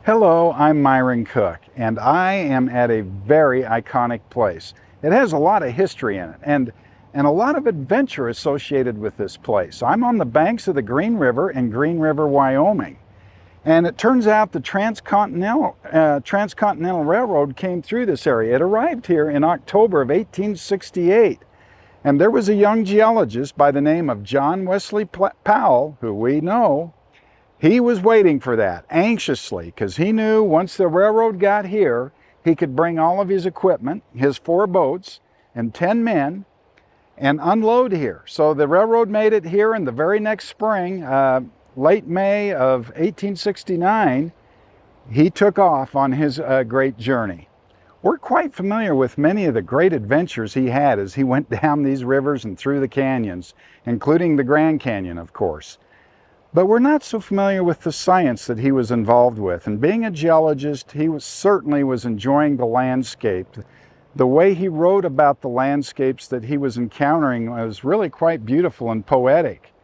Hello, I'm Myron Cook, and I am at a very iconic place. It has a lot of history in it, and a lot of adventure associated with this place. I'm on the banks of the Green River in Green River, Wyoming. And it turns out the Transcontinental Railroad came through this area. It arrived here in October of 1868. And there was a young geologist by the name of John Wesley Powell, who we know. He was waiting for that anxiously because he knew once the railroad got here, he could bring all of his equipment, his 4 boats and 10 men, and unload here. So the railroad made it here, and the very next spring, late May of 1869, he took off on his great journey. We're quite familiar with many of the great adventures he had as he went down these rivers and through the canyons, including the Grand Canyon, of course. But we're not so familiar with the science that he was involved with. And being a geologist, he certainly was enjoying the landscape. The way he wrote about the landscapes that he was encountering was really quite beautiful and poetic.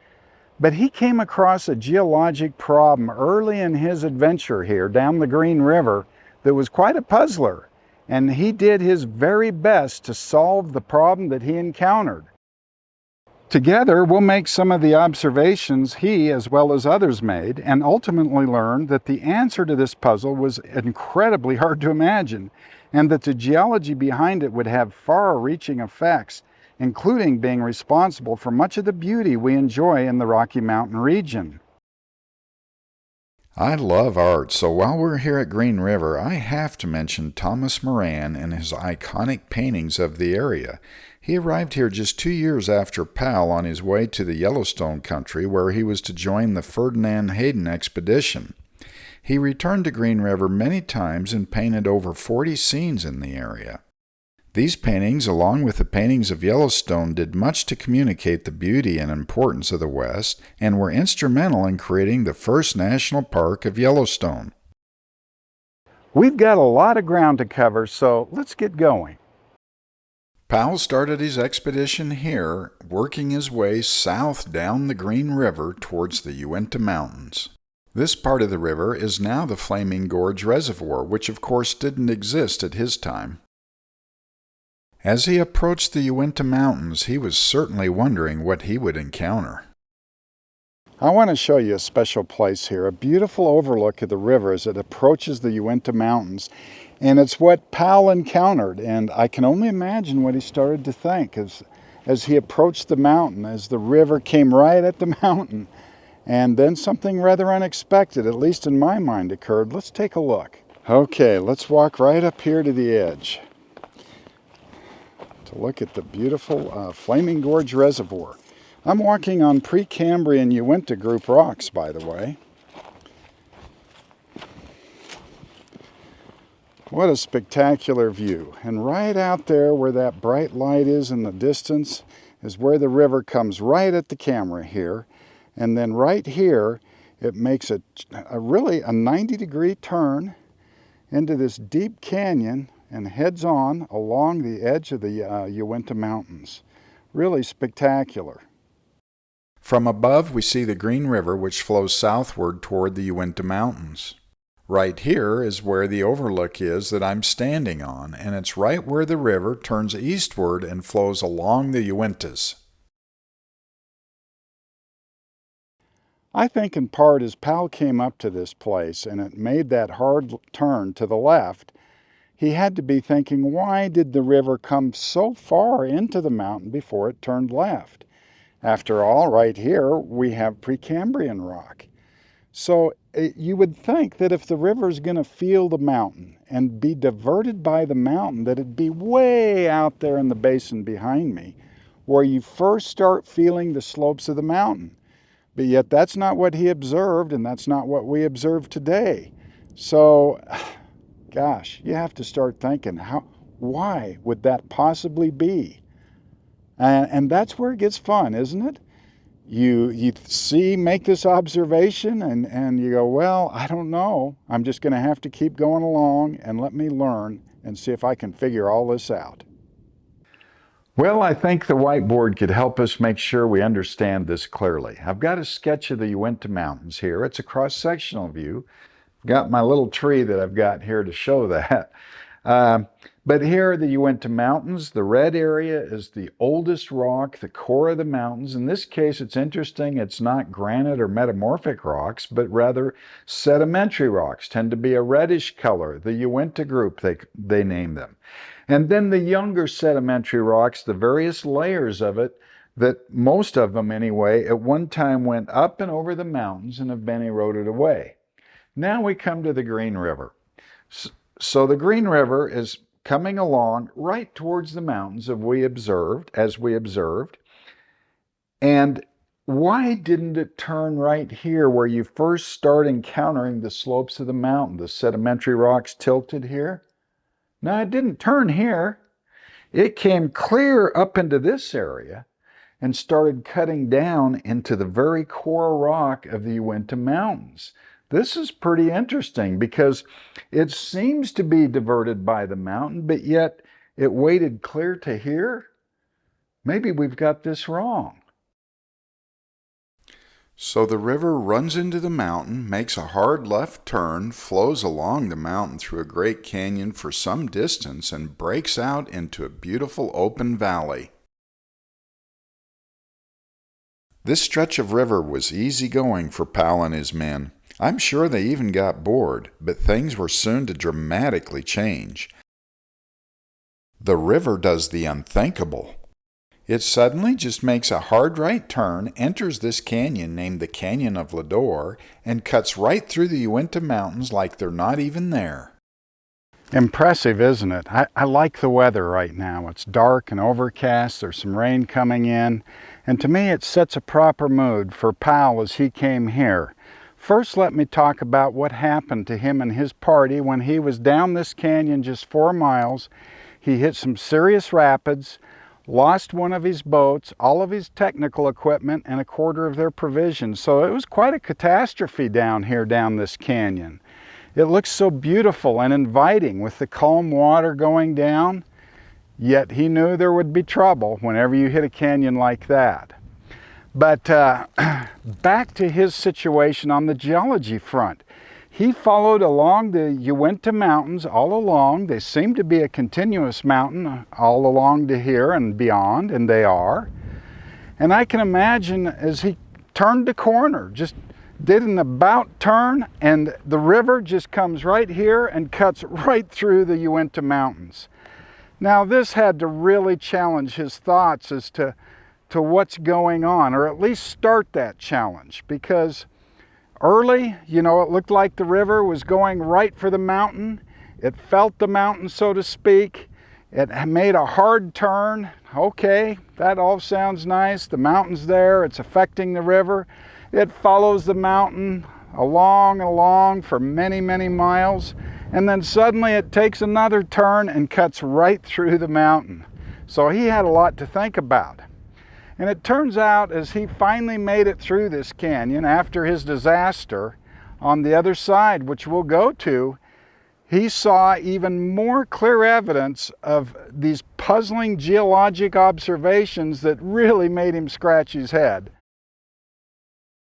But he came across a geologic problem early in his adventure here down the Green River that was quite a puzzler. And he did his very best to solve the problem that he encountered. Together, we'll make some of the observations he, as well as others, made, and ultimately learn that the answer to this puzzle was incredibly hard to imagine, and that the geology behind it would have far-reaching effects, including being responsible for much of the beauty we enjoy in the Rocky Mountain region. I love art, so while we're here at Green River, I have to mention Thomas Moran and his iconic paintings of the area. He arrived here just 2 years after Powell on his way to the Yellowstone country, where he was to join the Ferdinand Hayden expedition. He returned to Green River many times and painted over 40 scenes in the area. These paintings, along with the paintings of Yellowstone, did much to communicate the beauty and importance of the West and were instrumental in creating the first national park of Yellowstone. We've got a lot of ground to cover, so let's get going. Powell started his expedition here, working his way south down the Green River towards the Uinta Mountains. This part of the river is now the Flaming Gorge Reservoir, which of course didn't exist at his time. As he approached the Uinta Mountains, he was certainly wondering what he would encounter. I want to show you a special place here, a beautiful overlook of the river as it approaches the Uinta Mountains. And it's what Powell encountered, and I can only imagine what he started to think as he approached the mountain, as the river came right at the mountain. And then something rather unexpected, at least in my mind, occurred. Let's take a look. Okay, let's walk right up here to the edge to look at the beautiful Flaming Gorge Reservoir. I'm walking on Precambrian Uinta group rocks, by the way. What a spectacular view. And right out there where that bright light is in the distance is where the river comes right at the camera here. And then right here, it makes a really 90-degree turn into this deep canyon and heads on along the edge of the Uinta Mountains. Really spectacular. From above, we see the Green River, which flows southward toward the Uinta Mountains. Right here is where the overlook is that I'm standing on, and it's right where the river turns eastward and flows along the Uintas. I think in part as Powell came up to this place and it made that hard turn to the left, he had to be thinking, why did the river come so far into the mountain before it turned left? After all, right here we have Precambrian rock. So you would think that if the river is going to feel the mountain and be diverted by the mountain, that it'd be way out there in the basin behind me, where you first start feeling the slopes of the mountain. But yet that's not what he observed, and that's not what we observe today. So, gosh, you have to start thinking, why would that possibly be? And that's where it gets fun, isn't it? You make this observation and you go, well, I don't know. I'm just going to have to keep going along and let me learn and see if I can figure all this out. Well, I think the whiteboard could help us make sure we understand this clearly. I've got a sketch of the Uinta Mountains here. It's a cross-sectional view got my little tree that I've got here to show that. But here are the Uinta Mountains. The red area is the oldest rock, the core of the mountains. In this case, it's interesting. It's not granite or metamorphic rocks, but rather sedimentary rocks. Tend to be a reddish color. The Uinta group, they name them. And then the younger sedimentary rocks, the various layers of it, that most of them anyway, at one time went up and over the mountains and have been eroded away. Now we come to the Green River. So the Green River is coming along right towards the mountains as we observed. And why didn't it turn right here where you first start encountering the slopes of the mountain? The sedimentary rocks tilted here? No, it didn't turn here. It came clear up into this area and started cutting down into the very core rock of the Uinta Mountains. This is pretty interesting because it seems to be diverted by the mountain, but yet it waded clear to here. Maybe we've got this wrong. So the river runs into the mountain, makes a hard left turn, flows along the mountain through a great canyon for some distance, and breaks out into a beautiful open valley. This stretch of river was easy going for Powell and his men. I'm sure they even got bored, but things were soon to dramatically change. The river does the unthinkable. It suddenly just makes a hard right turn, enters this canyon named the Canyon of Lodore, and cuts right through the Uinta Mountains like they're not even there. Impressive, isn't it? I like the weather right now. It's dark and overcast. There's some rain coming in. And to me, it sets a proper mood for Powell as he came here. First, let me talk about what happened to him and his party when he was down this canyon just 4 miles. He hit some serious rapids, lost one of his boats, all of his technical equipment, and a quarter of their provisions. So it was quite a catastrophe down here, down this canyon. It looks so beautiful and inviting with the calm water going down, yet he knew there would be trouble whenever you hit a canyon like that. But back to his situation on the geology front. He followed along the Uinta Mountains all along. They seem to be a continuous mountain all along to here and beyond, and they are. And I can imagine as he turned the corner, just did an about turn, and the river just comes right here and cuts right through the Uinta Mountains. Now this had to really challenge his thoughts as to what's going on, or at least start that challenge, because early, it looked like the river was going right for the mountain. It felt the mountain, so to speak. It made a hard turn. Okay, that all sounds nice. The mountain's there, it's affecting the river. It follows the mountain along and along for many, many miles, and then suddenly it takes another turn and cuts right through the mountain. So he had a lot to think about. And it turns out, as he finally made it through this canyon after his disaster, on the other side, which we'll go to, he saw even more clear evidence of these puzzling geologic observations that really made him scratch his head.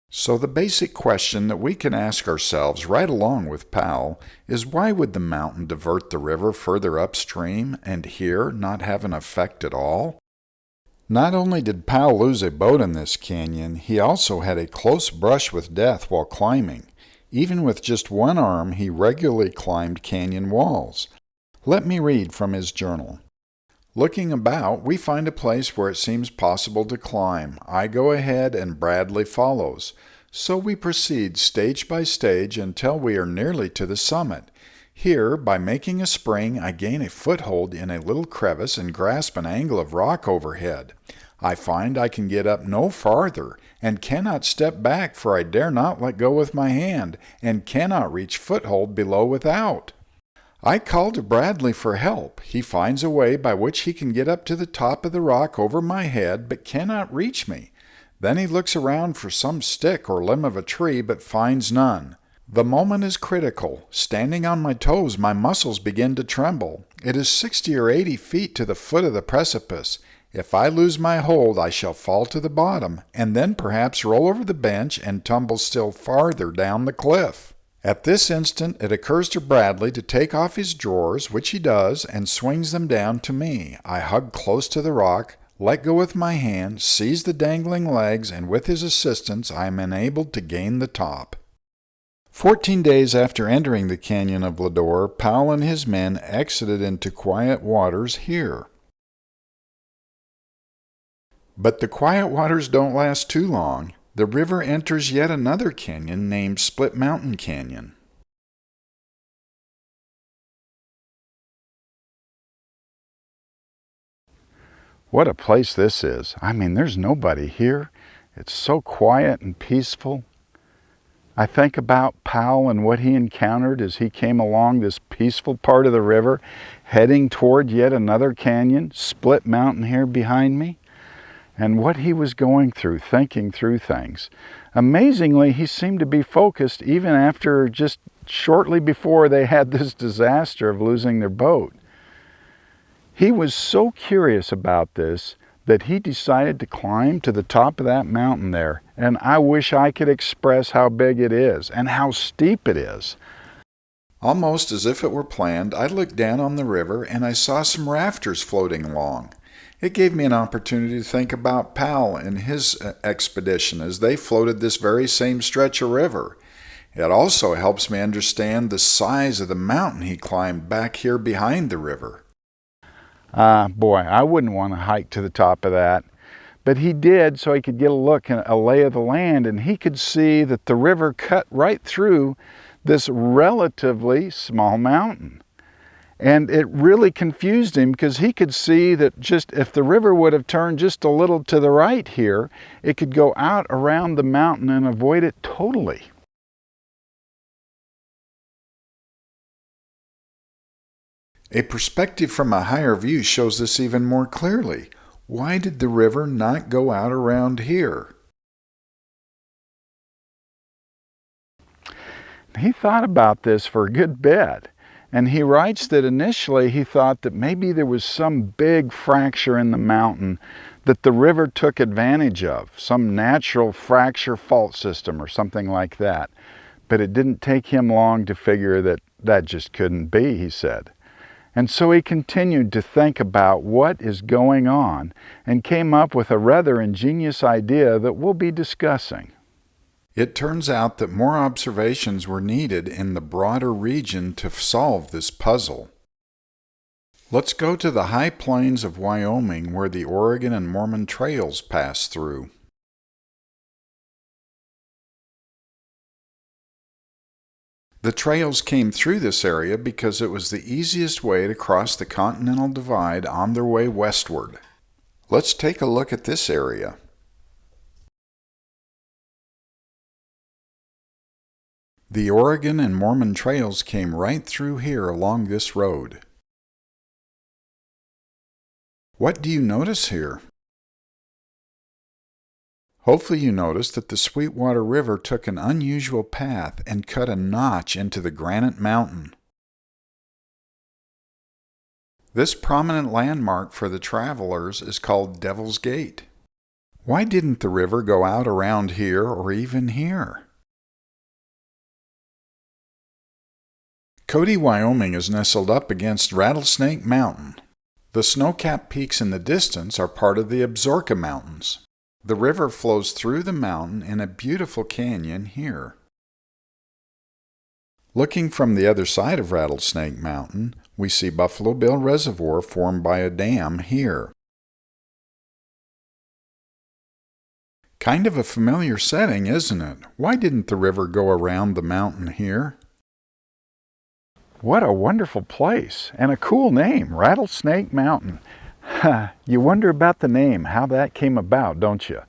So the basic question that we can ask ourselves right along with Powell is, why would the mountain divert the river further upstream and here not have an effect at all? Not only did Powell lose a boat in this canyon, he also had a close brush with death while climbing. Even with just one arm, he regularly climbed canyon walls. Let me read from his journal. Looking about, we find a place where it seems possible to climb. I go ahead and Bradley follows. So we proceed stage by stage until we are nearly to the summit. Here, by making a spring, I gain a foothold in a little crevice and grasp an angle of rock overhead. I find I can get up no farther, and cannot step back, for I dare not let go with my hand, and cannot reach foothold below without. I call to Bradley for help. He finds a way by which he can get up to the top of the rock over my head, but cannot reach me. Then he looks around for some stick or limb of a tree, but finds none. The moment is critical. Standing on my toes, my muscles begin to tremble. It is 60 or 80 feet to the foot of the precipice. If I lose my hold, I shall fall to the bottom, and then perhaps roll over the bench and tumble still farther down the cliff. At this instant, it occurs to Bradley to take off his drawers, which he does, and swings them down to me. I hug close to the rock, let go with my hand, seize the dangling legs, and with his assistance I am enabled to gain the top. 14 days after entering the canyon of Lodore, Powell and his men exited into quiet waters here. But the quiet waters don't last too long. The river enters yet another canyon named Split Mountain Canyon. What a place this is. I mean, there's nobody here. It's so quiet and peaceful. I think about Powell and what he encountered as he came along this peaceful part of the river, heading toward yet another canyon, Split Mountain here behind me, and what he was going through, thinking through things. Amazingly, he seemed to be focused even after just shortly before they had this disaster of losing their boat. He was so curious about this that he decided to climb to the top of that mountain there. And I wish I could express how big it is and how steep it is. Almost as if it were planned, I looked down on the river and I saw some rafters floating along. It gave me an opportunity to think about Powell and his expedition as they floated this very same stretch of river. It also helps me understand the size of the mountain he climbed back here behind the river. Boy, I wouldn't want to hike to the top of that. But he did, so he could get a look and a lay of the land, and he could see that the river cut right through this relatively small mountain. And it really confused him because he could see that just if the river would have turned just a little to the right here, it could go out around the mountain and avoid it totally. A perspective from a higher view shows this even more clearly. Why did the river not go out around here? He thought about this for a good bit, and he writes that initially he thought that maybe there was some big fracture in the mountain that the river took advantage of, some natural fracture fault system or something like that. But it didn't take him long to figure that that just couldn't be, he said. And so he continued to think about what is going on and came up with a rather ingenious idea that we'll be discussing. It turns out that more observations were needed in the broader region to solve this puzzle. Let's go to the high plains of Wyoming where the Oregon and Mormon trails pass through. The trails came through this area because it was the easiest way to cross the Continental Divide on their way westward. Let's take a look at this area. The Oregon and Mormon trails came right through here along this road. What do you notice here? Hopefully you noticed that the Sweetwater River took an unusual path and cut a notch into the granite mountain. This prominent landmark for the travelers is called Devil's Gate. Why didn't the river go out around here or even here? Cody, Wyoming is nestled up against Rattlesnake Mountain. The snow-capped peaks in the distance are part of the Absaroka Mountains. The river flows through the mountain in a beautiful canyon here. Looking from the other side of Rattlesnake Mountain, we see Buffalo Bill Reservoir formed by a dam here. Kind of a familiar setting, isn't it? Why didn't the river go around the mountain here? What a wonderful place and a cool name, Rattlesnake Mountain. You wonder about the name, how that came about, don't you?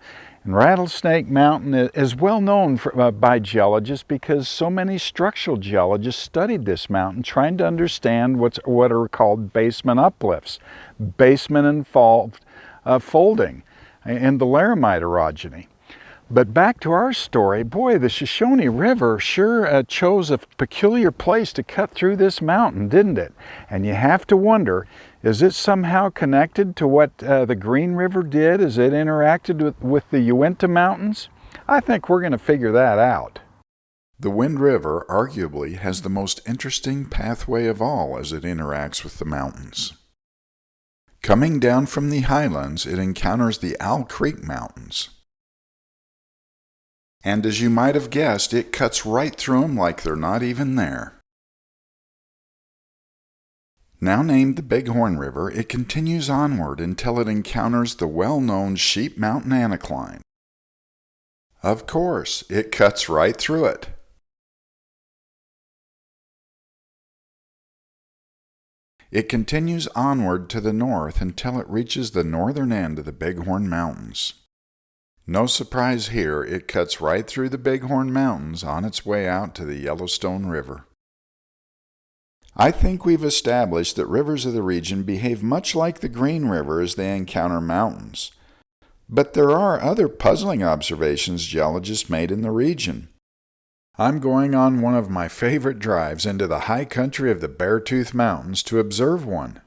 And Rattlesnake Mountain is well known by geologists because so many structural geologists studied this mountain trying to understand what are called basement uplifts, basement-involved folding, and the laramide orogeny. But back to our story, boy, the Shoshone River sure chose a peculiar place to cut through this mountain, didn't it? And you have to wonder, is it somehow connected to what the Green River did as it interacted with the Uinta Mountains? I think we're going to figure that out. The Wind River arguably has the most interesting pathway of all as it interacts with the mountains. Coming down from the highlands, it encounters the Owl Creek Mountains. And as you might have guessed, it cuts right through them like they're not even there. Now named the Bighorn River, it continues onward until it encounters the well-known Sheep Mountain Anticline. Of course, it cuts right through it. It continues onward to the north until it reaches the northern end of the Bighorn Mountains. No surprise here, it cuts right through the Bighorn Mountains on its way out to the Yellowstone River. I think we've established that rivers of the region behave much like the Green River as they encounter mountains. But there are other puzzling observations geologists made in the region. I'm going on one of my favorite drives into the high country of the Beartooth Mountains to observe one.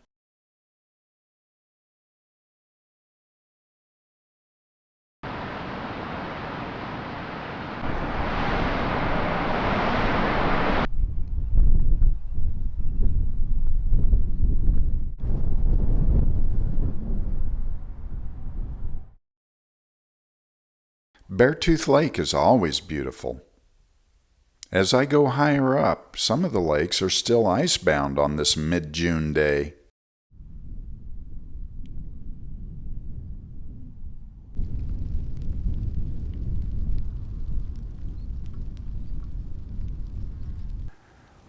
Beartooth Lake is always beautiful. As I go higher up, some of the lakes are still icebound on this mid-June day.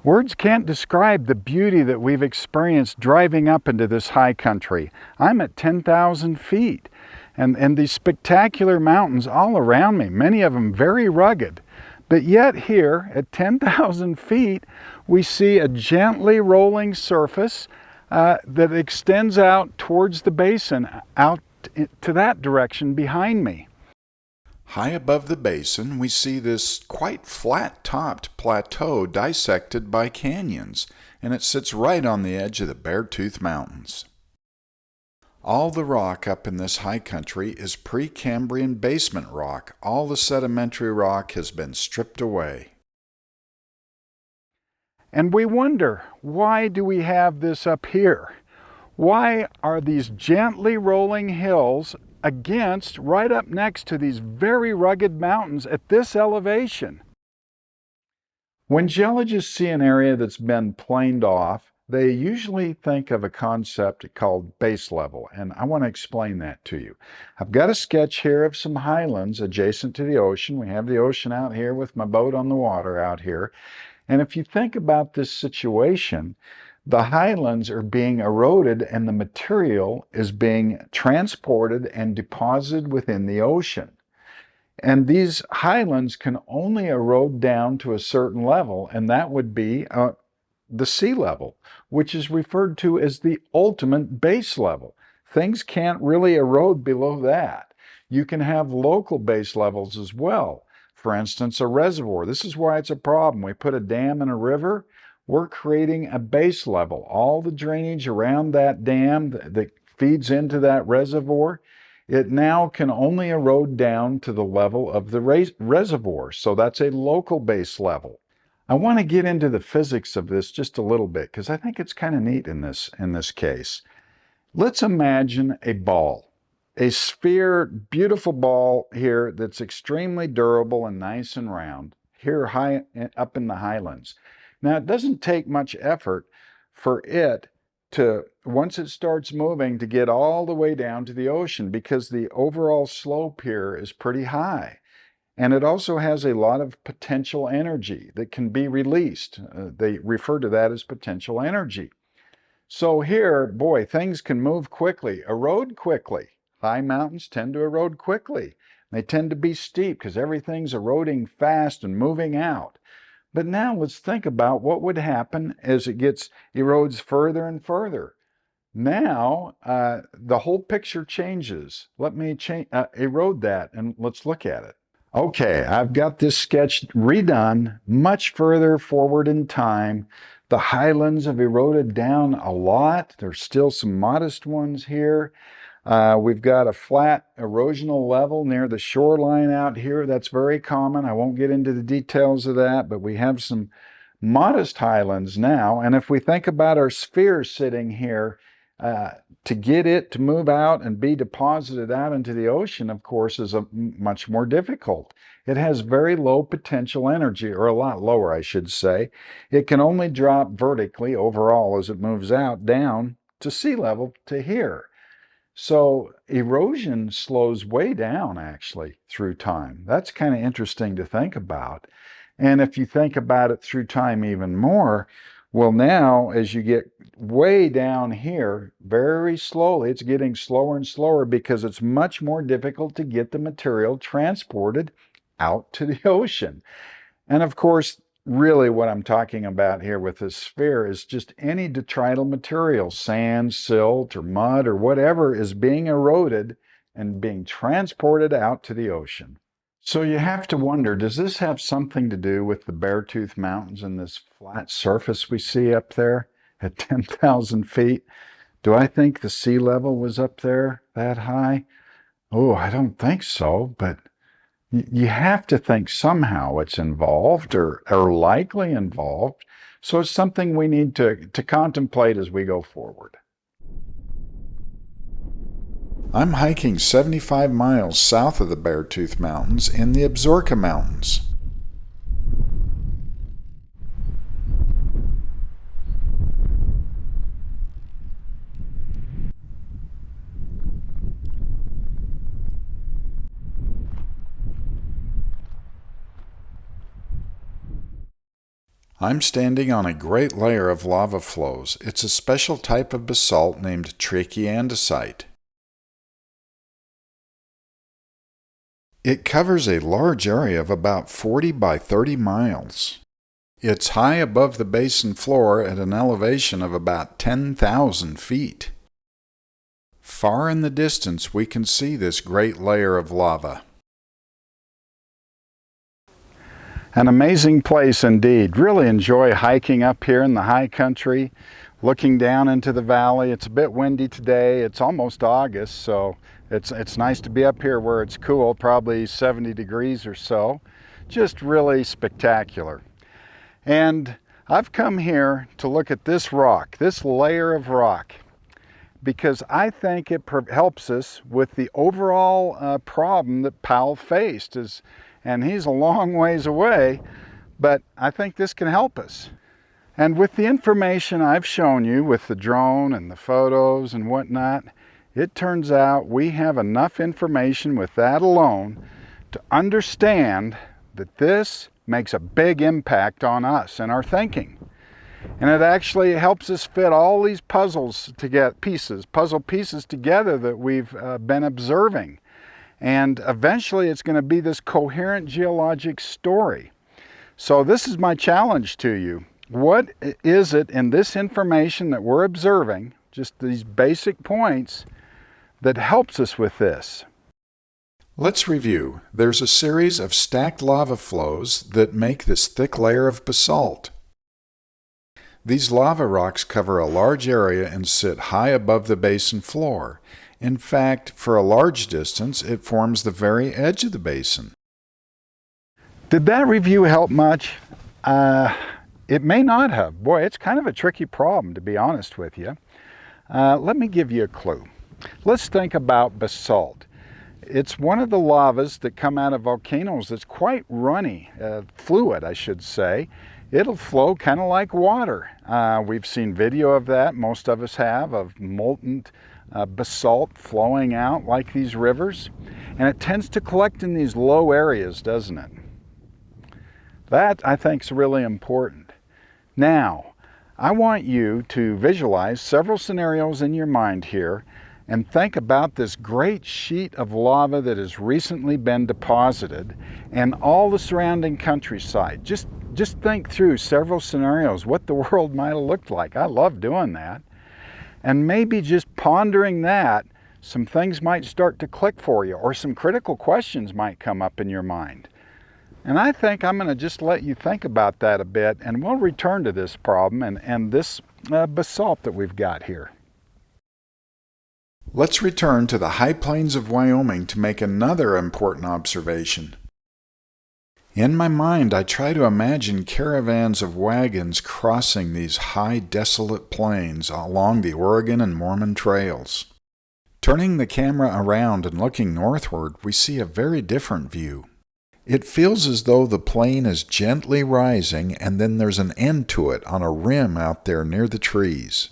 Words can't describe the beauty that we've experienced driving up into this high country. I'm at 10,000 feet, and these spectacular mountains all around me, many of them very rugged. But yet here, at 10,000 feet, we see a gently rolling surface that extends out towards the basin, out to that direction behind me. High above the basin, we see this quite flat-topped plateau dissected by canyons, and it sits right on the edge of the Beartooth Mountains. All the rock up in this high country is Precambrian basement rock. All the sedimentary rock has been stripped away. And we wonder, why do we have this up here? Why are these gently rolling hills right up next to these very rugged mountains at this elevation? When geologists see an area that's been planed off, they usually think of a concept called base level, and I want to explain that to you. I've got a sketch here of some highlands adjacent to the ocean. We have the ocean out here with my boat on the water out here. And if you think about this situation, the highlands are being eroded and the material is being transported and deposited within the ocean. And these highlands can only erode down to a certain level, and that would be the sea level, which is referred to as the ultimate base level. Things can't really erode below that. You can have local base levels as well. For instance, a reservoir. This is why it's a problem. We put a dam in a river, we're creating a base level. All the drainage around that dam that feeds into that reservoir, it now can only erode down to the level of the reservoir. So that's a local base level. I want to get into the physics of this just a little bit because I think it's kind of neat in this case. Let's imagine a ball, a sphere, beautiful ball here that's extremely durable and nice and round here high up in the highlands. Now, it doesn't take much effort for it to, once it starts moving, to get all the way down to the ocean because the overall slope here is pretty high. And it also has a lot of potential energy that can be released. They refer to that as potential energy. So here, boy, things can move quickly, erode quickly. High mountains tend to erode quickly. They tend to be steep because everything's eroding fast and moving out. But now let's think about what would happen as it erodes further and further. Now, the whole picture changes. Let me erode that and let's look at it. Okay, I've got this sketch redone much further forward in time. The highlands have eroded down a lot. There's still some modest ones here. We've got a flat erosional level near the shoreline out here. That's very common. I won't get into the details of that, but we have some modest highlands now. And if we think about our sphere sitting here, to get it to move out and be deposited out into the ocean, of course, is much more difficult. It has very low potential energy, or a lot lower, I should say. It can only drop vertically overall as it moves out down to sea level to here. So erosion slows way down actually through time. That's kind of interesting to think about. And if you think about it through time even more, well, now as you get way down here, very slowly, it's getting slower and slower because it's much more difficult to get the material transported out to the ocean. And of course, really what I'm talking about here with this sphere is just any detrital material, sand, silt, or mud, or whatever is being eroded and being transported out to the ocean. So you have to wonder, does this have something to do with the Beartooth Mountains and this flat surface we see up there at 10,000 feet? Do I think the sea level was up there that high? Oh, I don't think so, but you have to think somehow it's involved or likely involved. So it's something we need to contemplate as we go forward. I'm hiking 75 miles south of the Beartooth Mountains in the Absaroka Mountains. I'm standing on a great layer of lava flows. It's a special type of basalt named trachyandesite. It covers a large area of about 40 by 30 miles. It's high above the basin floor at an elevation of about 10,000 feet. Far in the distance, we can see this great layer of lava. An amazing place indeed. Really enjoy hiking up here in the high country, looking down into the valley. It's a bit windy today. It's almost August, so it's nice to be up here where it's cool, probably 70 degrees or so. Just really spectacular. And I've come here to look at this rock, this layer of rock, because I think it helps us with the overall problem that Powell faced. And he's a long ways away, but I think this can help us. And with the information I've shown you with the drone and the photos and whatnot, it turns out we have enough information with that alone to understand that this makes a big impact on us and our thinking. And it actually helps us fit all these puzzle pieces together that we've been observing. And eventually it's going to be this coherent geologic story. So this is my challenge to you. What is it in this information that we're observing, just these basic points, that helps us with this? Let's review. There's a series of stacked lava flows that make this thick layer of basalt. These lava rocks cover a large area and sit high above the basin floor. In fact, for a large distance, it forms the very edge of the basin. Did that review help much? It may not have. Boy, it's kind of a tricky problem, to be honest with you. Let me give you a clue. Let's think about basalt. It's one of the lavas that come out of volcanoes that's quite runny, fluid, I should say. It'll flow kind of like water. We've seen video of that, most of us have, of molten basalt flowing out like these rivers. And it tends to collect in these low areas, doesn't it? That, I think, is really important. Now, I want you to visualize several scenarios in your mind here and think about this great sheet of lava that has recently been deposited and all the surrounding countryside. Just think through several scenarios, what the world might have looked like. I love doing that. And maybe just pondering that, some things might start to click for you, or some critical questions might come up in your mind. And I think I'm going to just let you think about that a bit, and we'll return to this problem and this basalt that we've got here. Let's return to the high plains of Wyoming to make another important observation. In my mind, I try to imagine caravans of wagons crossing these high, desolate plains along the Oregon and Mormon trails. Turning the camera around and looking northward, we see a very different view. It feels as though the plain is gently rising and then there's an end to it on a rim out there near the trees.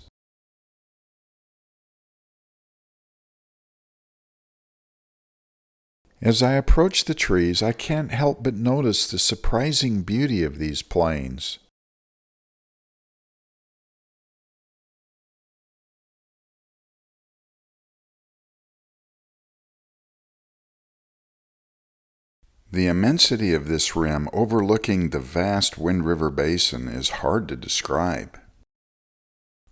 As I approach the trees, I can't help but notice the surprising beauty of these plains. The immensity of this rim overlooking the vast Wind River Basin is hard to describe.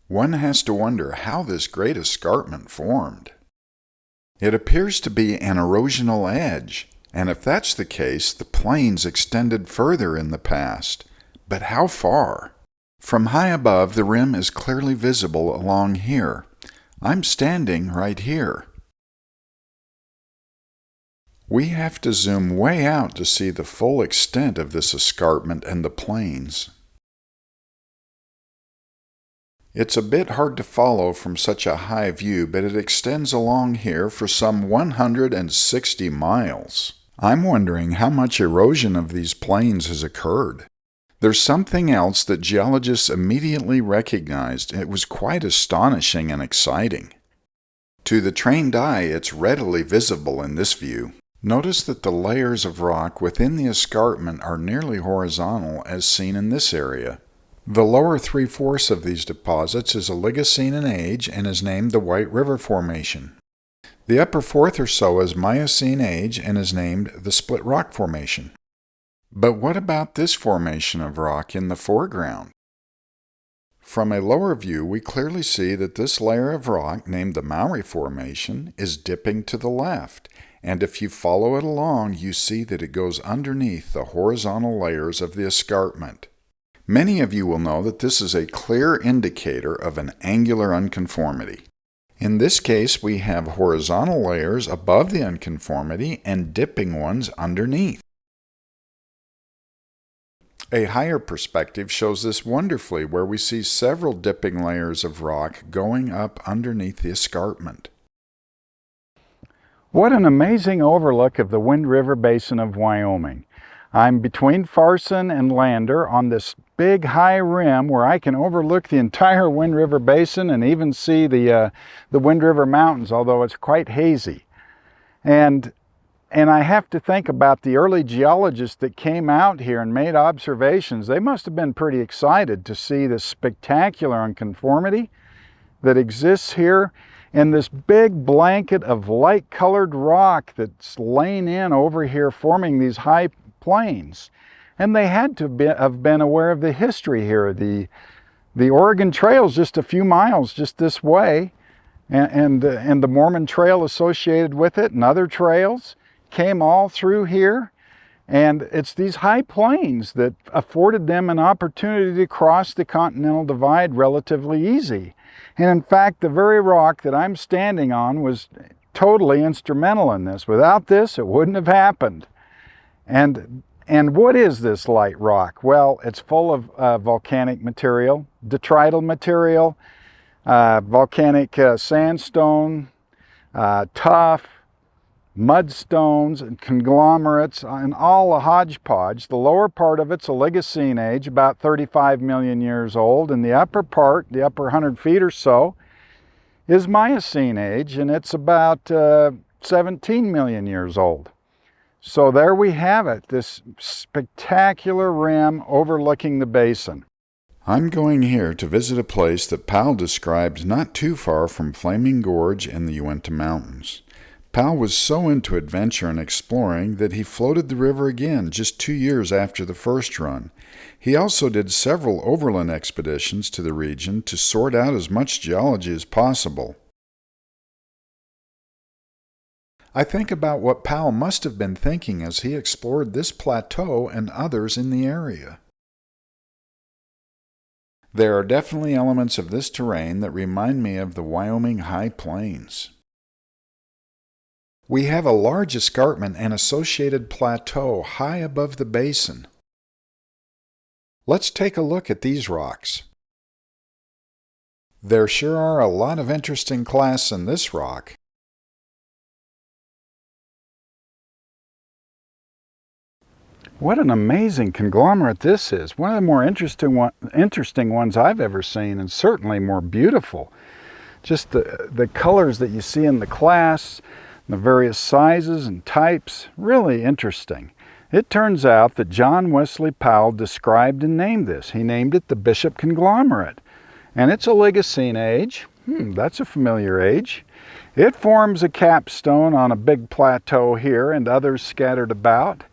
One has to wonder how this great escarpment formed. It appears to be an erosional edge, and if that's the case, the plains extended further in the past. But how far? From high above, the rim is clearly visible along here. I'm standing right here. We have to zoom way out to see the full extent of this escarpment and the plains. It's a bit hard to follow from such a high view, but it extends along here for some 160 miles. I'm wondering how much erosion of these plains has occurred. There's something else that geologists immediately recognized. It was quite astonishing and exciting. To the trained eye, it's readily visible in this view. Notice that the layers of rock within the escarpment are nearly horizontal as seen in this area. The lower 3/4 of these deposits is Oligocene in age and is named the White River Formation. The upper fourth or so is Miocene age and is named the Split Rock Formation. But what about this formation of rock in the foreground? From a lower view, we clearly see that this layer of rock, named the Mowry Formation, is dipping to the left, and if you follow it along, you see that it goes underneath the horizontal layers of the escarpment. Many of you will know that this is a clear indicator of an angular unconformity. In this case, we have horizontal layers above the unconformity and dipping ones underneath. A higher perspective shows this wonderfully, where we see several dipping layers of rock going up underneath the escarpment. What an amazing overlook of the Wind River Basin of Wyoming. I'm between Farson and Lander on this big high rim where I can overlook the entire Wind River Basin and even see the Wind River Mountains, although it's quite hazy. And I have to think about the early geologists that came out here and made observations. They must have been pretty excited to see this spectacular unconformity that exists here and this big blanket of light-colored rock that's laying in over here, forming these high plains. And they had to have been aware of the history here. The Oregon Trail's just a few miles just this way, and the Mormon Trail associated with it and other trails came all through here. And it's these high plains that afforded them an opportunity to cross the Continental Divide relatively easy. And in fact, the very rock that I'm standing on was totally instrumental in this. Without this, it wouldn't have happened. And what is this light rock? Well, it's full of volcanic material, detrital material, volcanic sandstone, tuff, mudstones and conglomerates, and all a hodgepodge. The lower part of it's Oligocene age, about 35 million years old, and the upper part, the upper 100 feet or so, is Miocene age, and it's about 17 million years old. So there we have it, this spectacular rim overlooking the basin. I'm going here to visit a place that Powell described not too far from Flaming Gorge and the Uinta Mountains. Powell was so into adventure and exploring that he floated the river again just 2 years after the first run. He also did several overland expeditions to the region to sort out as much geology as possible. I think about what Powell must have been thinking as he explored this plateau and others in the area. There are definitely elements of this terrain that remind me of the Wyoming high plains. We have a large escarpment and associated plateau high above the basin. Let's take a look at these rocks. There sure are a lot of interesting clasts in this rock. What an amazing conglomerate this is. One of the more interesting ones I've ever seen, and certainly more beautiful. Just the colors that you see in the clasts, the various sizes and types, really interesting. It turns out that John Wesley Powell described and named this. He named it the Bishop Conglomerate. And it's a Oligocene age. That's a familiar age. It forms a capstone on a big plateau here and others scattered about.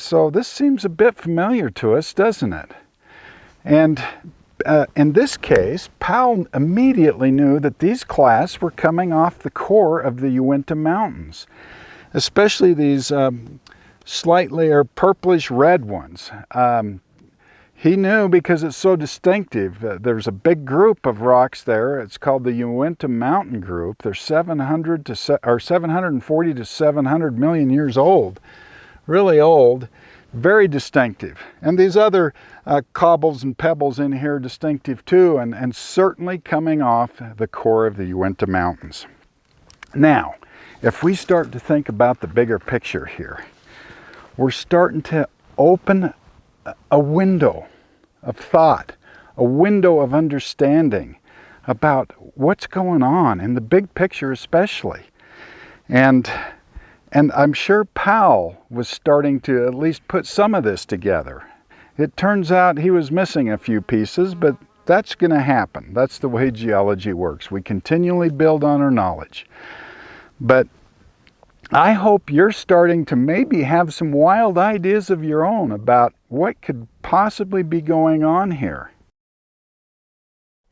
So this seems a bit familiar to us, doesn't it? And in this case, Powell immediately knew that these clasts were coming off the core of the Uinta Mountains, especially these slightly or purplish red ones. He knew because it's so distinctive. There's a big group of rocks there. It's called the Uinta Mountain Group. They're 740 to 700 million years old. Really old, very distinctive. And these other cobbles and pebbles in here are distinctive too, and certainly coming off the core of the Uinta Mountains. Now, if we start to think about the bigger picture here, we're starting to open a window of thought, a window of understanding about what's going on in the big picture especially. And I'm sure Powell was starting to at least put some of this together. It turns out he was missing a few pieces, but that's going to happen. That's the way geology works. We continually build on our knowledge. But I hope you're starting to maybe have some wild ideas of your own about what could possibly be going on here.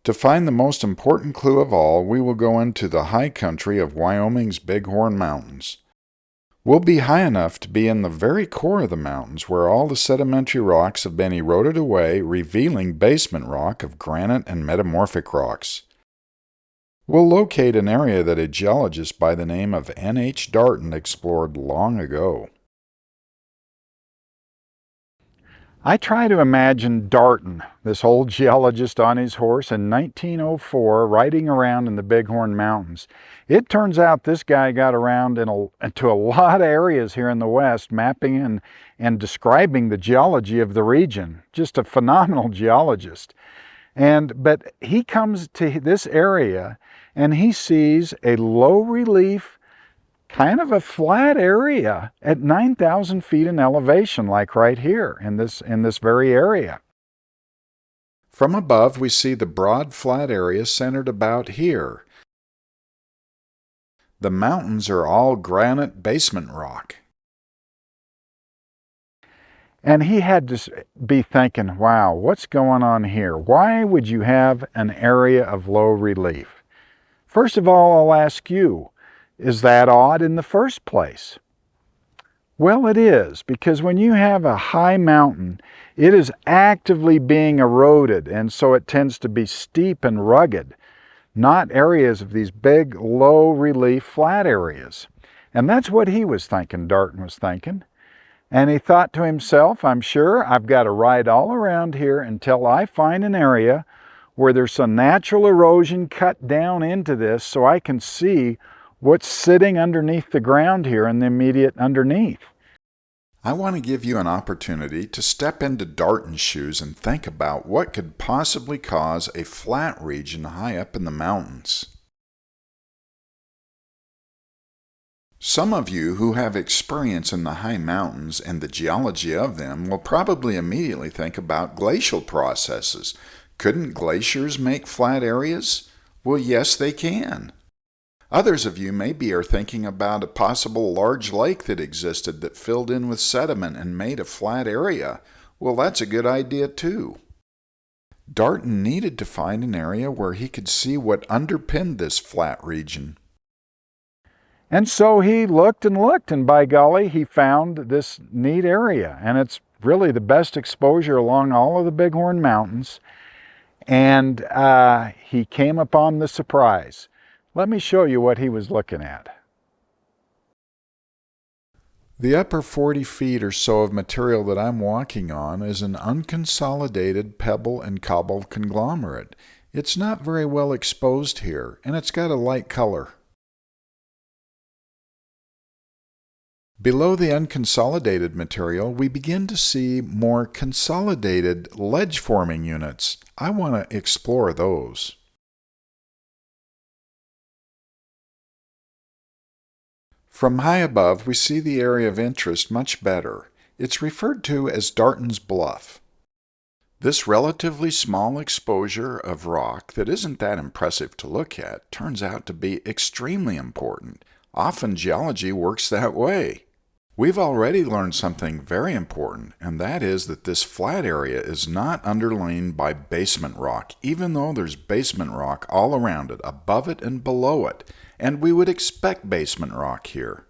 To find the most important clue of all, we will go into the high country of Wyoming's Bighorn Mountains. We'll be high enough to be in the very core of the mountains where all the sedimentary rocks have been eroded away, revealing basement rock of granite and metamorphic rocks. We'll locate an area that a geologist by the name of N.H. Darton explored long ago. I try to imagine Darton, this old geologist on his horse in 1904, riding around in the Bighorn Mountains. It turns out this guy got around into a lot of areas here in the West, mapping and describing the geology of the region. Just a phenomenal geologist. But he comes to this area and he sees a low relief, kind of a flat area at 9,000 feet in elevation, like right here in this very area. From above, we see the broad flat area centered about here. The mountains are all granite basement rock. And he had to be thinking, wow, what's going on here? Why would you have an area of low relief? First of all, I'll ask you, is that odd in the first place? Well, it is, because when you have a high mountain, it is actively being eroded, and so it tends to be steep and rugged, not areas of these big, low relief flat areas. And that's what he was thinking, Darton was thinking. And he thought to himself, I'm sure I've got to ride all around here until I find an area where there's some natural erosion cut down into this so I can see what's sitting underneath the ground here in the immediate underneath. I want to give you an opportunity to step into Darton's shoes and think about what could possibly cause a flat region high up in the mountains. Some of you who have experience in the high mountains and the geology of them will probably immediately think about glacial processes. Couldn't glaciers make flat areas? Well, yes, they can. Others of you maybe are thinking about a possible large lake that existed that filled in with sediment and made a flat area. Well, that's a good idea too. Darton needed to find an area where he could see what underpinned this flat region. And so he looked, and by golly, he found this neat area. And it's really the best exposure along all of the Bighorn Mountains. And he came upon the surprise. Let me show you what he was looking at. The upper 40 feet or so of material that I'm walking on is an unconsolidated pebble and cobble conglomerate. It's not very well exposed here, and it's got a light color. Below the unconsolidated material, we begin to see more consolidated ledge-forming units. I want to explore those. From high above, we see the area of interest much better. It's referred to as Darton's Bluff. This relatively small exposure of rock that isn't that impressive to look at turns out to be extremely important. Often geology works that way. We've already learned something very important, and that is that this flat area is not underlain by basement rock, even though there's basement rock all around it, above it and below it, and we would expect basement rock here.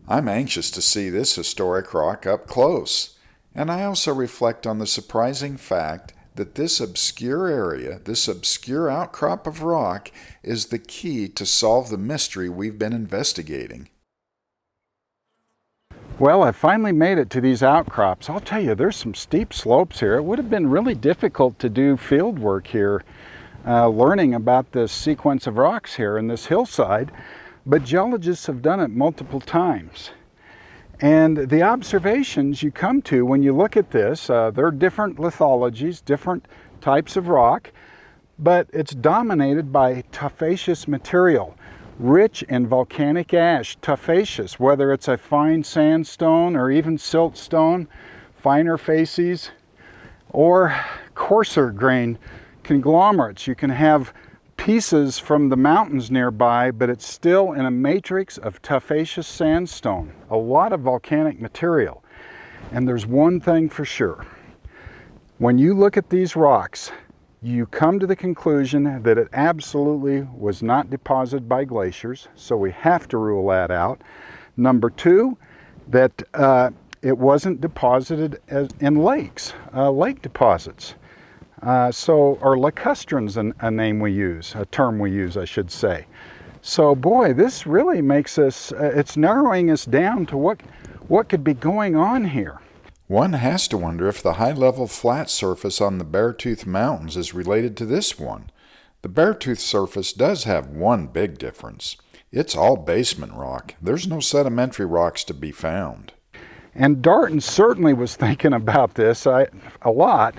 I'm anxious to see this historic rock up close, and I also reflect on the surprising fact that this obscure area, this obscure outcrop of rock, is the key to solve the mystery we've been investigating. Well, I finally made it to these outcrops. I'll tell you, there's some steep slopes here. It would have been really difficult to do field work here, learning about this sequence of rocks here in this hillside, but geologists have done it multiple times. And the observations you come to when you look at this, there are different lithologies, different types of rock, but it's dominated by tufaceous material, rich in volcanic ash, tufaceous, whether it's a fine sandstone or even siltstone, finer facies, or coarser grain conglomerates. You can have pieces from the mountains nearby, but it's still in a matrix of tufaceous sandstone, a lot of volcanic material. And there's one thing for sure. When you look at these rocks, you come to the conclusion that it absolutely was not deposited by glaciers, so we have to rule that out. Number two, that it wasn't deposited in lakes, lake deposits. Or lacustrin's a name we use, a term we use, I should say. So boy, this really makes us, it's narrowing us down to what could be going on here. One has to wonder if the high-level flat surface on the Beartooth Mountains is related to this one. The Beartooth surface does have one big difference. It's all basement rock. There's no sedimentary rocks to be found. And Darton certainly was thinking about this a lot.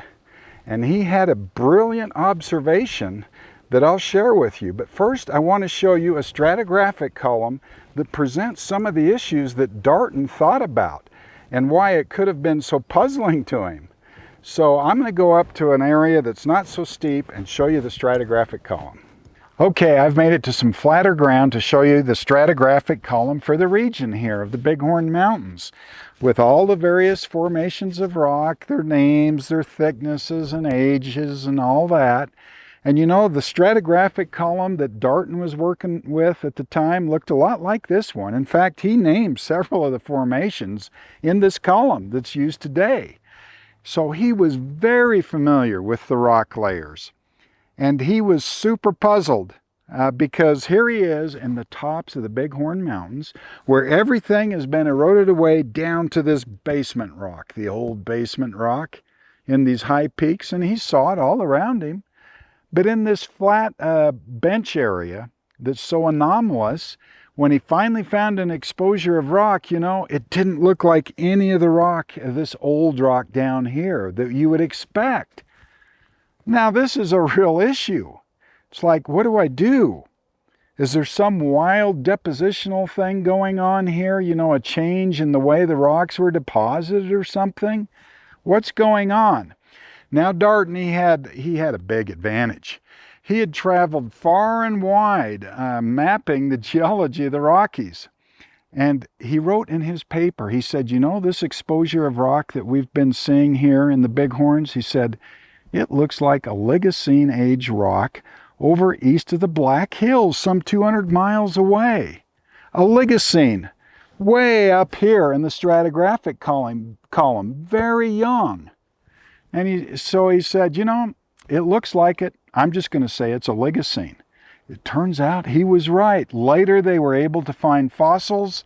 And he had a brilliant observation that I'll share with you. But first, I want to show you a stratigraphic column that presents some of the issues that Darton thought about and why it could have been so puzzling to him. So I'm going to go up to an area that's not so steep and show you the stratigraphic column. Okay, I've made it to some flatter ground to show you the stratigraphic column for the region here of the Bighorn Mountains, with all the various formations of rock, their names, their thicknesses and ages and all that. And you know, the stratigraphic column that Darton was working with at the time looked a lot like this one. In fact, he named several of the formations in this column that's used today. So he was very familiar with the rock layers. And he was super puzzled because here he is in the tops of the Bighorn Mountains where everything has been eroded away down to this basement rock, the old basement rock in these high peaks, and he saw it all around him. But in this flat bench area that's so anomalous, when he finally found an exposure of rock, you know, it didn't look like any of the rock, this old rock down here that you would expect. Now, this is a real issue. It's like, what do I do? Is there some wild depositional thing going on here? You know, a change in the way the rocks were deposited or something? What's going on? Now, Darton, he had a big advantage. He had traveled far and wide mapping the geology of the Rockies. And he wrote in his paper, he said, you know, this exposure of rock that we've been seeing here in the Bighorns, he said, it looks like a Oligocene age rock over east of the Black Hills, some 200 miles away. Oligocene, way up here in the stratigraphic column, very young. And so he said, you know, it looks like it. I'm just going to say it's Oligocene. It turns out he was right. Later, they were able to find fossils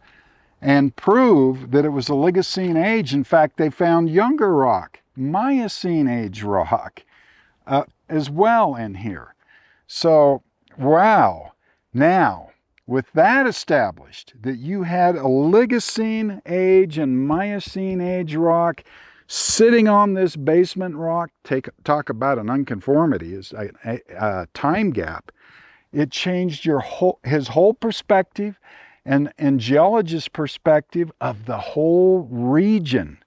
and prove that it was a Oligocene age. In fact, they found younger rock, Miocene age rock, as well in here. So, wow. Now, with that established, that you had Oligocene age and Miocene age rock sitting on this basement rock, talk about an unconformity, is a time gap. It changed his whole perspective and geologist's perspective of the whole region.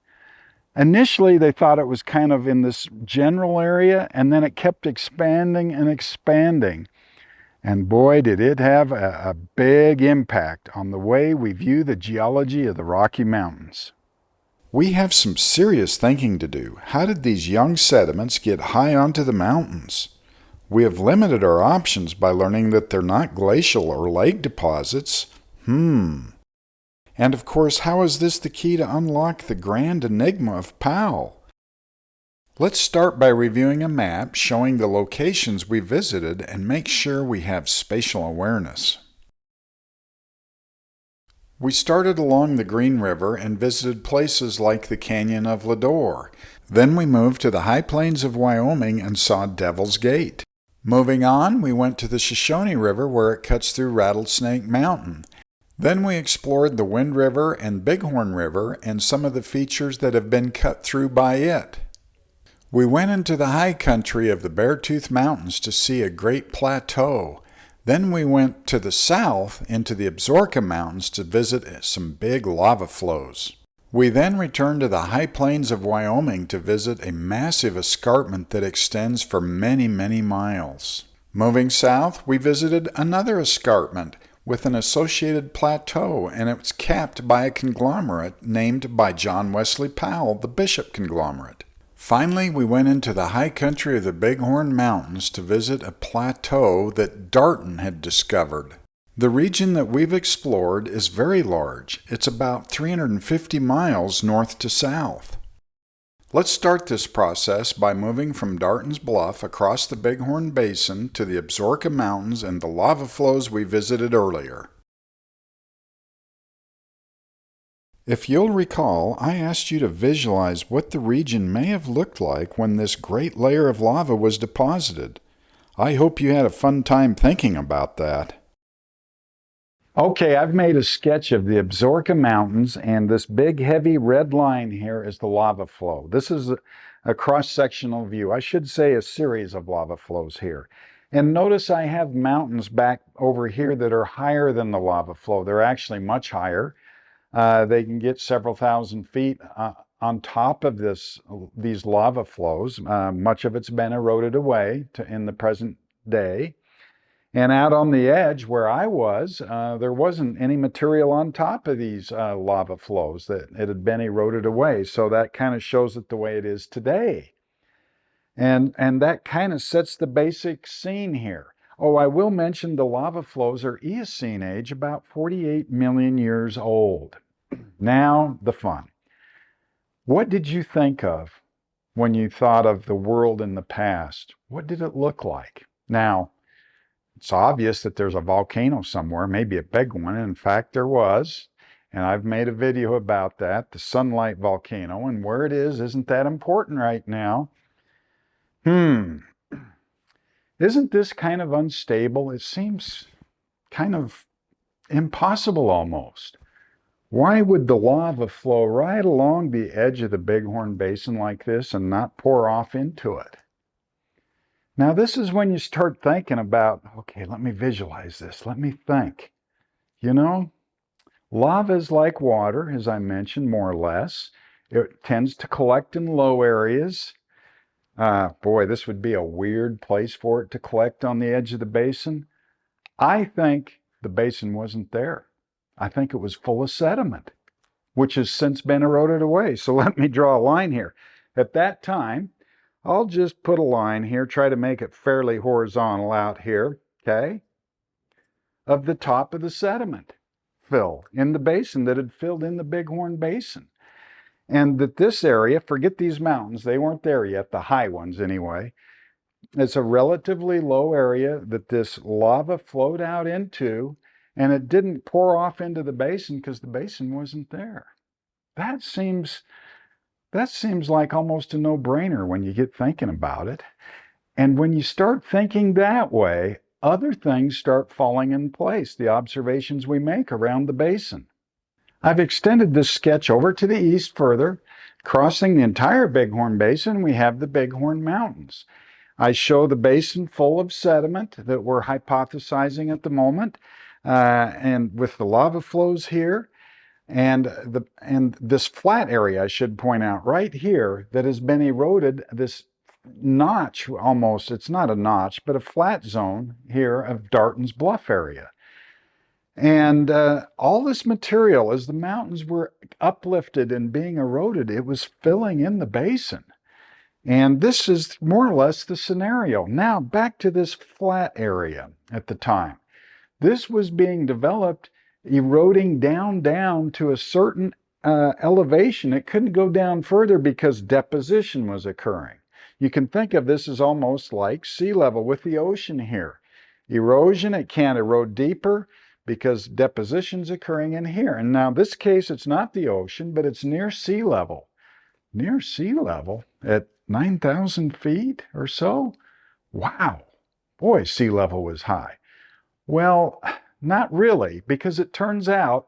Initially, they thought it was kind of in this general area, and then it kept expanding and expanding. And boy, did it have a big impact on the way we view the geology of the Rocky Mountains. We have some serious thinking to do. How did these young sediments get high onto the mountains? We have limited our options by learning that they're not glacial or lake deposits. And of course, how is this the key to unlock the grand enigma of Powell? Let's start by reviewing a map showing the locations we visited and make sure we have spatial awareness. We started along the Green River and visited places like the Canyon of Lodore. Then we moved to the high plains of Wyoming and saw Devil's Gate. Moving on, we went to the Shoshone River where it cuts through Rattlesnake Mountain. Then we explored the Wind River and Bighorn River and some of the features that have been cut through by it. We went into the high country of the Beartooth Mountains to see a great plateau. Then we went to the south into the Absaroka Mountains to visit some big lava flows. We then returned to the high plains of Wyoming to visit a massive escarpment that extends for many, many miles. Moving south, we visited another escarpment with an associated plateau, and it's capped by a conglomerate named by John Wesley Powell, the Bishop Conglomerate. Finally, we went into the high country of the Bighorn Mountains to visit a plateau that Darton had discovered. The region that we've explored is very large. It's about 350 miles north to south. Let's start this process by moving from Darton's Bluff across the Bighorn Basin to the Absaroka Mountains and the lava flows we visited earlier. If you'll recall, I asked you to visualize what the region may have looked like when this great layer of lava was deposited. I hope you had a fun time thinking about that. Okay, I've made a sketch of the Absaroka Mountains, and this big heavy red line here is the lava flow. This is a cross-sectional view. I should say a series of lava flows here. And notice I have mountains back over here that are higher than the lava flow. They're actually much higher. They can get several thousand feet on top of these lava flows. Much of it's been eroded away in the present day. And out on the edge where I was, there wasn't any material on top of these lava flows, that it had been eroded away. So that kind of shows it the way it is today. And that kind of sets the basic scene here. Oh, I will mention the lava flows are Eocene age, about 48 million years old. Now, the fun. What did you think of when you thought of the world in the past? What did it look like? Now, it's obvious that there's a volcano somewhere, maybe a big one. In fact, there was. And I've made a video about that, the Sunlight Volcano, and where it is isn't that important right now. Isn't this kind of unstable? It seems kind of impossible almost. Why would the lava flow right along the edge of the Bighorn Basin like this and not pour off into it? Now, this is when you start thinking about, okay, let me visualize this. Let me think. You know, lava is like water, as I mentioned, more or less. It tends to collect in low areas. Boy, this would be a weird place for it to collect on the edge of the basin. I think the basin wasn't there. I think it was full of sediment, which has since been eroded away. So let me draw a line here. At that time, I'll just put a line here, try to make it fairly horizontal out here, okay, of the top of the sediment fill in the basin that had filled in the Bighorn Basin. And that this area, forget these mountains, they weren't there yet, the high ones anyway. It's a relatively low area that this lava flowed out into, and it didn't pour off into the basin because the basin wasn't there. That seems like almost a no-brainer when you get thinking about it. And when you start thinking that way, other things start falling in place, the observations we make around the basin. I've extended this sketch over to the east further. Crossing the entire Bighorn Basin, we have the Bighorn Mountains. I show the basin full of sediment that we're hypothesizing at the moment, and with the lava flows here, and this flat area, I should point out, right here, that has been eroded, this notch almost, it's not a notch, but a flat zone here of Darton's Bluff area. And all this material, as the mountains were uplifted and being eroded, it was filling in the basin. And this is more or less the scenario. Now, back to this flat area at the time. This was being developed, eroding down to a certain elevation. It couldn't go down further because deposition was occurring. You can think of this as almost like sea level with the ocean here. Erosion, it can't erode deeper because deposition's occurring in here. And now in this case, it's not the ocean, but it's near sea level. Near sea level at 9,000 feet or so? Wow, boy, sea level was high. Well, not really, because it turns out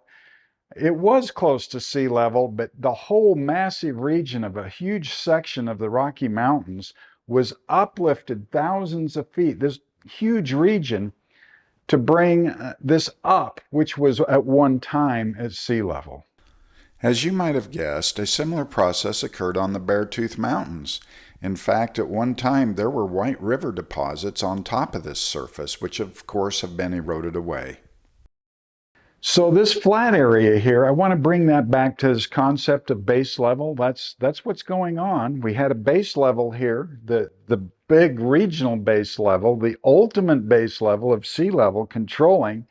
it was close to sea level, but the whole massive region of a huge section of the Rocky Mountains was uplifted thousands of feet, this huge region, to bring this up, which was at one time at sea level. As you might have guessed, a similar process occurred on the Beartooth Mountains. In fact, at one time there were White River deposits on top of this surface, which of course have been eroded away. So this flat area here, I want to bring that back to this concept of base level. That's what's going on. We had a base level here, the big regional base level, the ultimate base level of sea level, controlling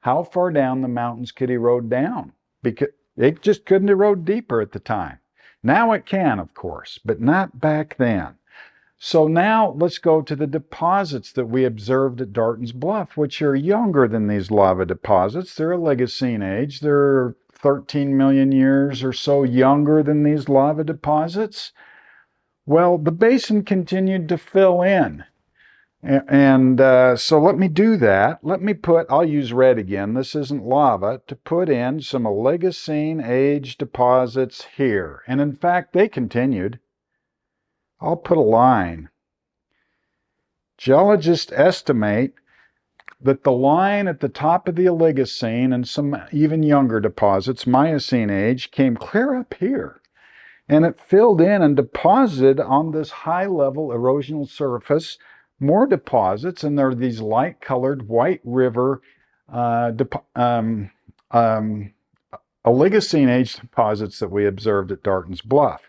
how far down the mountains could erode down, because it just couldn't erode deeper at the time. Now it can, of course, but not back then. So now let's go to the deposits that we observed at Darton's Bluff, which are younger than these lava deposits. They're Oligocene age. They're 13 million years or so younger than these lava deposits. Well, the basin continued to fill in. And so let me do that. Let me I'll use red again, this isn't lava, to put in some Oligocene age deposits here. And in fact, they continued. I'll put a line. Geologists estimate that the line at the top of the Oligocene and some even younger deposits, Miocene age, came clear up here. And it filled in and deposited on this high-level erosional surface more deposits, and there are these light-colored White River Oligocene age deposits that we observed at Darton's Bluff.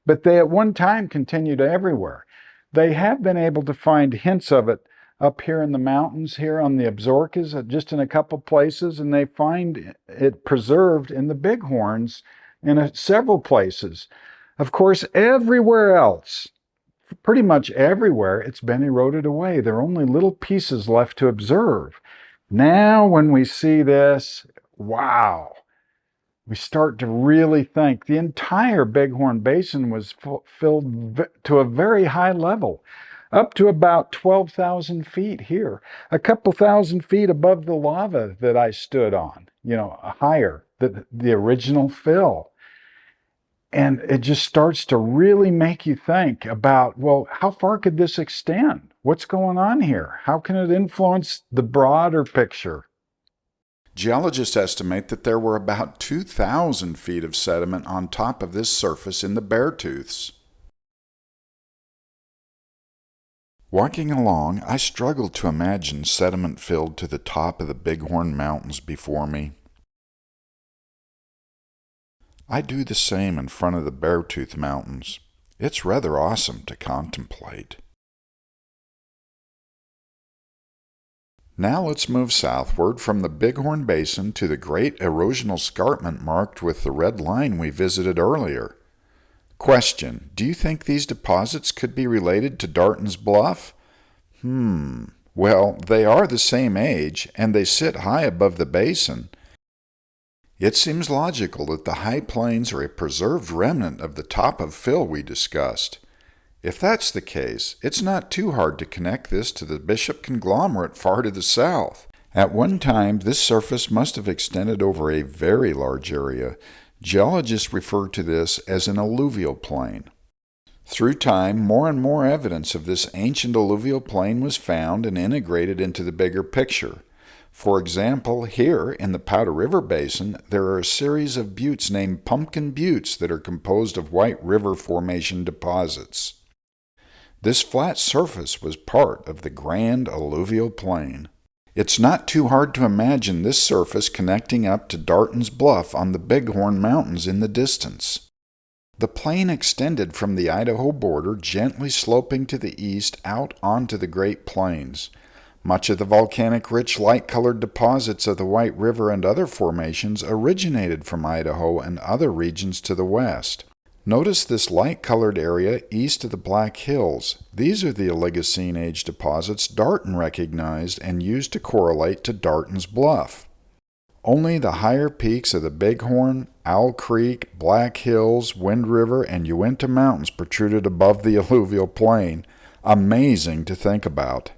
But they at one time continued everywhere. They have been able to find hints of it up here in the mountains, here on the Absarokas, just in a couple places, and they find it preserved in the Bighorns in several places. Of course, everywhere else, pretty much everywhere, it's been eroded away. There are only little pieces left to observe. Now, when we see this, wow, we start to really think the entire Bighorn Basin was filled to a very high level, up to about 12,000 feet here, a couple thousand feet above the lava that I stood on, higher than the original fill. And it just starts to really make you think about, well, how far could this extend? What's going on here? How can it influence the broader picture? Geologists estimate that there were about 2,000 feet of sediment on top of this surface in the Beartooths. Walking along, I struggled to imagine sediment filled to the top of the Bighorn Mountains before me. I do the same in front of the Beartooth Mountains. It's rather awesome to contemplate. Now let's move southward from the Bighorn Basin to the great erosional escarpment marked with the red line we visited earlier. Question: do you think these deposits could be related to Darton's Bluff? Well, they are the same age, and they sit high above the basin. It seems logical that the high plains are a preserved remnant of the top of fill we discussed. If that's the case, it's not too hard to connect this to the Bishop conglomerate far to the south. At one time, this surface must have extended over a very large area. Geologists refer to this as an alluvial plain. Through time, more and more evidence of this ancient alluvial plain was found and integrated into the bigger picture. For example, here in the Powder River Basin, there are a series of buttes named Pumpkin Buttes that are composed of White River Formation deposits. This flat surface was part of the Grand Alluvial Plain. It's not too hard to imagine this surface connecting up to Darton's Bluff on the Bighorn Mountains in the distance. The plain extended from the Idaho border, gently sloping to the east out onto the Great Plains. Much of the volcanic-rich light-colored deposits of the White River and other formations originated from Idaho and other regions to the west. Notice this light-colored area east of the Black Hills. These are the Oligocene age deposits Darton recognized and used to correlate to Darton's Bluff. Only the higher peaks of the Bighorn, Owl Creek, Black Hills, Wind River, and Uinta Mountains protruded above the alluvial plain. Amazing to think about.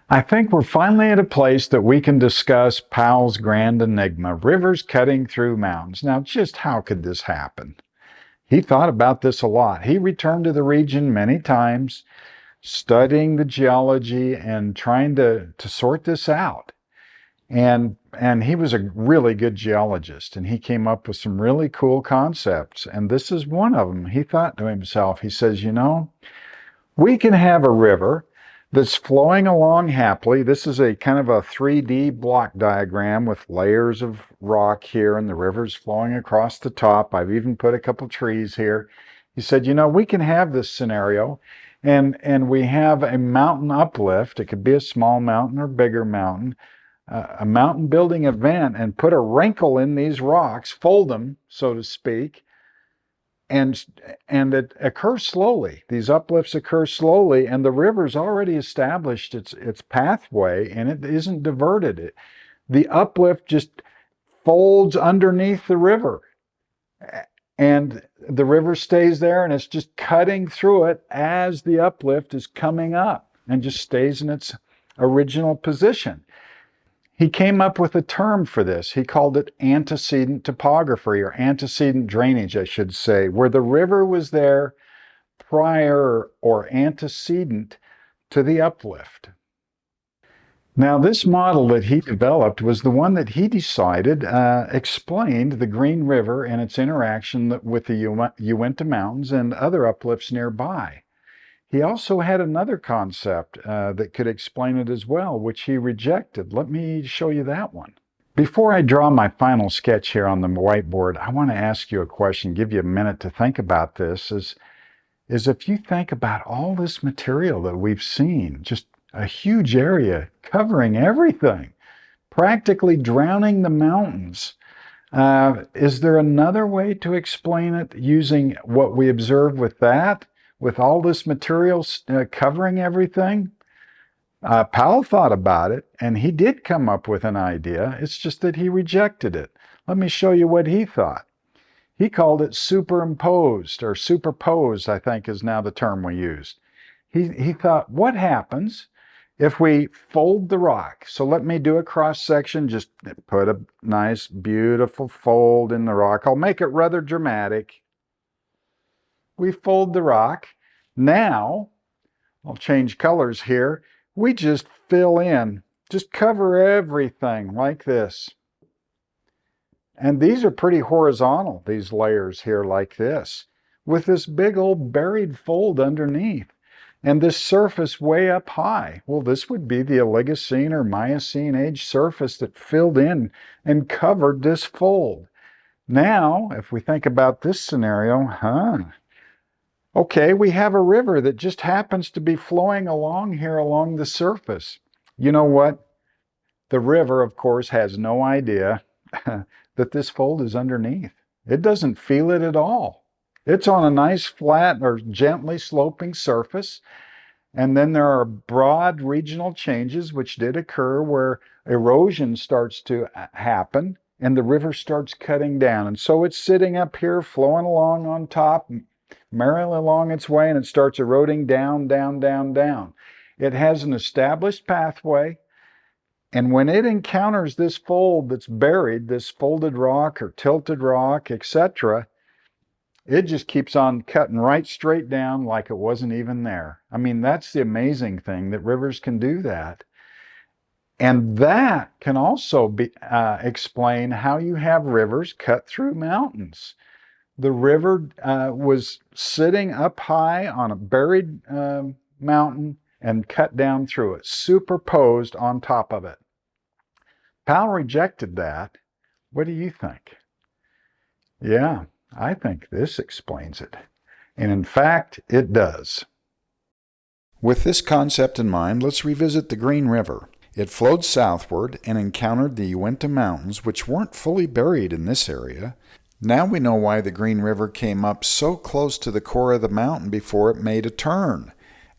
I think we're finally at a place that we can discuss Powell's grand enigma, rivers cutting through mountains. Now, just how could this happen? He thought about this a lot. He returned to the region many times, studying the geology and trying to sort this out. And he was a really good geologist, and he came up with some really cool concepts. And this is one of them. He thought to himself, he says, we can have a river that's flowing along happily. This is a kind of a 3D block diagram with layers of rock here, and the river's flowing across the top. I've even put a couple trees here. He said, we can have this scenario, and we have a mountain uplift. It could be a small mountain or bigger mountain, a mountain building event, and put a wrinkle in these rocks, fold them, so to speak, and it occurs slowly. These uplifts occur slowly, and the river's already established its pathway, and it isn't diverted. The uplift just folds underneath the river, and the river stays there, and it's just cutting through it as the uplift is coming up, and just stays in its original position. He came up with a term for this. He called it antecedent topography, or antecedent drainage, I should say, where the river was there prior or antecedent to the uplift. Now, this model that he developed was the one that he decided explained the Green River and its interaction with the Uinta Mountains and other uplifts nearby. He also had another concept that could explain it as well, which he rejected. Let me show you that one. Before I draw my final sketch here on the whiteboard, I want to ask you a question, give you a minute to think about this, is if you think about all this material that we've seen, just a huge area covering everything, practically drowning the mountains, is there another way to explain it using what we observe with that? With all this material covering everything? Powell thought about it, and he did come up with an idea. It's just that he rejected it. Let me show you what he thought. He called it superimposed, or superposed, I think is now the term we used. He thought, what happens if we fold the rock? So let me do a cross section, just put a nice, beautiful fold in the rock. I'll make it rather dramatic. We fold the rock. Now, I'll change colors here. We just fill in, just cover everything like this. And these are pretty horizontal, these layers here like this, with this big old buried fold underneath. And this surface way up high. Well, this would be the Oligocene or Miocene age surface that filled in and covered this fold. Now, if we think about this scenario, okay, we have a river that just happens to be flowing along here along the surface. You know what? The river, of course, has no idea that this fold is underneath. It doesn't feel it at all. It's on a nice flat or gently sloping surface, And then there are broad regional changes which did occur where erosion starts to happen and the river starts cutting down. And so it's sitting up here, flowing along on top, merrily along its way, and it starts eroding down, down, down, down. It has an established pathway, and when it encounters this fold that's buried, this folded rock or tilted rock, etc., it just keeps on cutting right straight down like it wasn't even there. I mean, that's the amazing thing, that rivers can do that. And that can also explain how you have rivers cut through mountains. The river was sitting up high on a buried mountain and cut down through it, superposed on top of it. Powell rejected that. What do you think? Yeah, I think this explains it. And in fact, it does. With this concept in mind, let's revisit the Green River. It flowed southward and encountered the Uinta Mountains, which weren't fully buried in this area. Now we know why the Green River came up so close to the core of the mountain before it made a turn.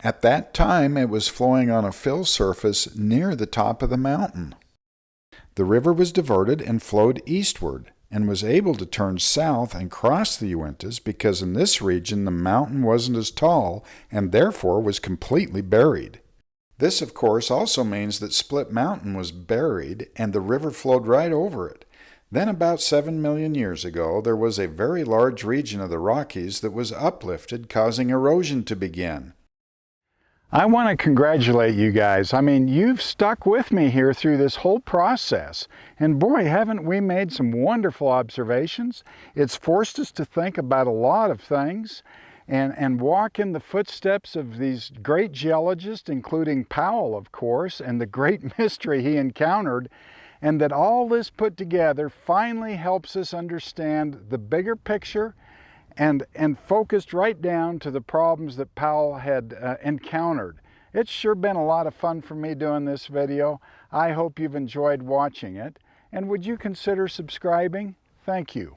At that time, it was flowing on a fill surface near the top of the mountain. The river was diverted and flowed eastward, and was able to turn south and cross the Uintas because in this region the mountain wasn't as tall and therefore was completely buried. This, of course, also means that Split Mountain was buried and the river flowed right over it. Then about 7 million years ago, there was a very large region of the Rockies that was uplifted, causing erosion to begin. I want to congratulate you guys. I mean, you've stuck with me here through this whole process. And boy, haven't we made some wonderful observations. It's forced us to think about a lot of things and walk in the footsteps of these great geologists, including Powell, of course, and the great mystery he encountered. And that all this put together finally helps us understand the bigger picture and focused right down to the problems that Powell had encountered. It's sure been a lot of fun for me doing this video. I hope you've enjoyed watching it. And would you consider subscribing? Thank you.